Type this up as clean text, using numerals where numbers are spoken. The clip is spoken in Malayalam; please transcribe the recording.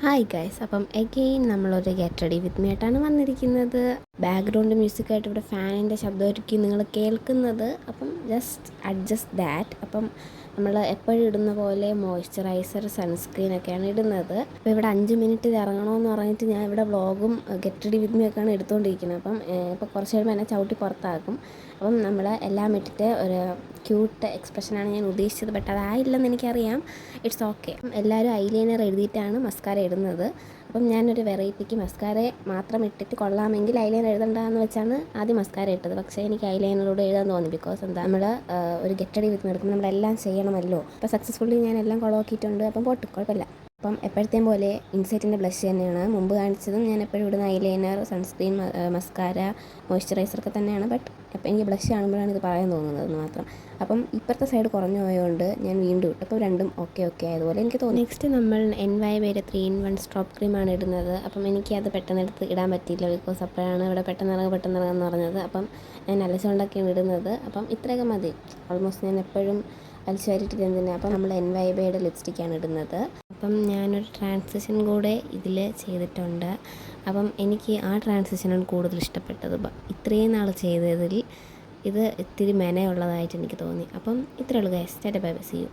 ഹായ് ഗൈസ്, അപ്പം എഗെയിൻ നമ്മളൊരു ഗെറ്റ് റെഡി വിത്ത് മീ ആയിട്ടാണ് വന്നിരിക്കുന്നത്. ബാക്ക്ഗ്രൗണ്ട് മ്യൂസിക്കായിട്ട് ഇവിടെ ഫാനിൻ്റെ ശബ്ദമായിരിക്കും നിങ്ങൾ കേൾക്കുന്നത്. അപ്പം ജസ്റ്റ് അഡ്ജസ്റ്റ് ദാറ്റ്. അപ്പം നമ്മൾ എപ്പോഴും ഇടുന്ന പോലെ മോയ്സ്ചറൈസർ, സൺസ്ക്രീനൊക്കെയാണ് ഇടുന്നത്. അപ്പോൾ ഇവിടെ 5 മിനിറ്റിൽ ഇറങ്ങണമെന്ന് പറഞ്ഞിട്ട് ഞാൻ ഇവിടെ വ്ളോഗും ഗെറ്റ് റെഡി വിത്ത് മീ ഒക്കെയാണ് എടുത്തുകൊണ്ടിരിക്കുന്നത്. അപ്പം ഇപ്പോൾ കുറച്ച് കഴിയുമ്പോൾ എന്നെ ചവിട്ടി പുറത്താക്കും. അപ്പം നമ്മൾ എല്ലാം ഇട്ടിട്ട് ഒരു ക്യൂട്ട് എക്സ്പ്രഷനാണ് ഞാൻ ഉദ്ദേശിച്ചത്. ബട്ട് അതായില്ലെന്ന് എനിക്കറിയാം. It's okay. എല്ലാവരും ഐലൈനർ എഴുതിയിട്ടാണ് മസ്കാര ഇടുന്നത്. അപ്പം ഞാനൊരു വെറൈറ്റിക്ക് മസ്കാര മാത്രം ഇട്ടിട്ട് കൊള്ളാമെങ്കിൽ ഐലൈനർ എഴുതണ്ടെന്ന് വെച്ചാണ് ആദ്യം മസ്കാര ഇട്ടത്. പക്ഷേ എനിക്ക് ഐലൈനറോട് എഴുതാൻ തോന്നി. ബിക്കോസ് എന്താ, നമ്മൾ ഒരു ഗെറ്റ് റെഡി വിത്ത് എടുക്കുമ്പോൾ നമ്മളെല്ലാം ചെയ്യണമല്ലോ. അപ്പോൾ സക്സസ്ഫുള്ളി ഞാൻ എല്ലാം കൊളവാക്കിയിട്ടുണ്ട്. അപ്പം പോട്ട്, കുഴപ്പമില്ല. അപ്പം എപ്പോഴത്തെയും പോലെ ഇൻസൈറ്റിൻ്റെ ബ്ലഷ് തന്നെയാണ് മുമ്പ് കാണിച്ചതും. ഞാൻ എപ്പോഴും ഇടുന്ന ഐലൈനർ, സൺസ്ക്രീൻ, മസ്കാര, മോയ്സ്ചറൈസറൊക്കെ തന്നെയാണ്. ബട്ട് അപ്പോൾ എനിക്ക് ബ്ലഷ് കാണുമ്പോഴാണ് ഇത് പറയാൻ തോന്നുന്നതെന്ന് മാത്രം. അപ്പം ഇപ്പുറത്തെ സൈഡ് കുറഞ്ഞു പോയതുകൊണ്ട് ഞാൻ വീണ്ടും ഇട്ടു. അപ്പോൾ രണ്ടും ഓക്കെ ആയതുപോലെ എനിക്ക് തോന്നി. നെക്സ്റ്റ് നമ്മൾ NYBയുടെ 3-in-1 സ്ട്രോപ്പ് ക്രീമാണ് ഇടുന്നത്. അപ്പം എനിക്കത് പെട്ടെന്ന് എടുത്ത് ഇടാൻ പറ്റിയില്ല. ബിക്കോസ് അപ്പോഴാണ് ഇവിടെ പെട്ടെന്നിറങ്ങുമെന്ന് പറഞ്ഞത്. അപ്പം ഞാൻ അലച്ചുകൊണ്ടൊക്കെയാണ് ഇടുന്നത്. അപ്പം ഇത്രയൊക്കെ മതി. ഓൾമോസ്റ്റ് ഞാൻ എപ്പോഴും വലിച്ചു വാരിയിട്ടിട്ട് എന്തിനാണ്. അപ്പം നമ്മൾ NYBയുടെ ലിപ്സ്റ്റിക്കാണ് ഇടുന്നത്. അപ്പം ഞാനൊരു ട്രാൻസിഷൻ കൂടെ ഇതിൽ ചെയ്തിട്ടുണ്ട്. അപ്പം എനിക്ക് ആ ട്രാൻസിഷനാണ് കൂടുതൽ ഇഷ്ടപ്പെട്ടത്. ഇത്രയും നാൾ ചെയ്തതിൽ ഇത് ഇത്തിരി മെനയുള്ളതായിട്ട് എനിക്ക് തോന്നി. അപ്പം ഇത്രയേ ഉള്ളൂ guys. Tata bye bye, see U.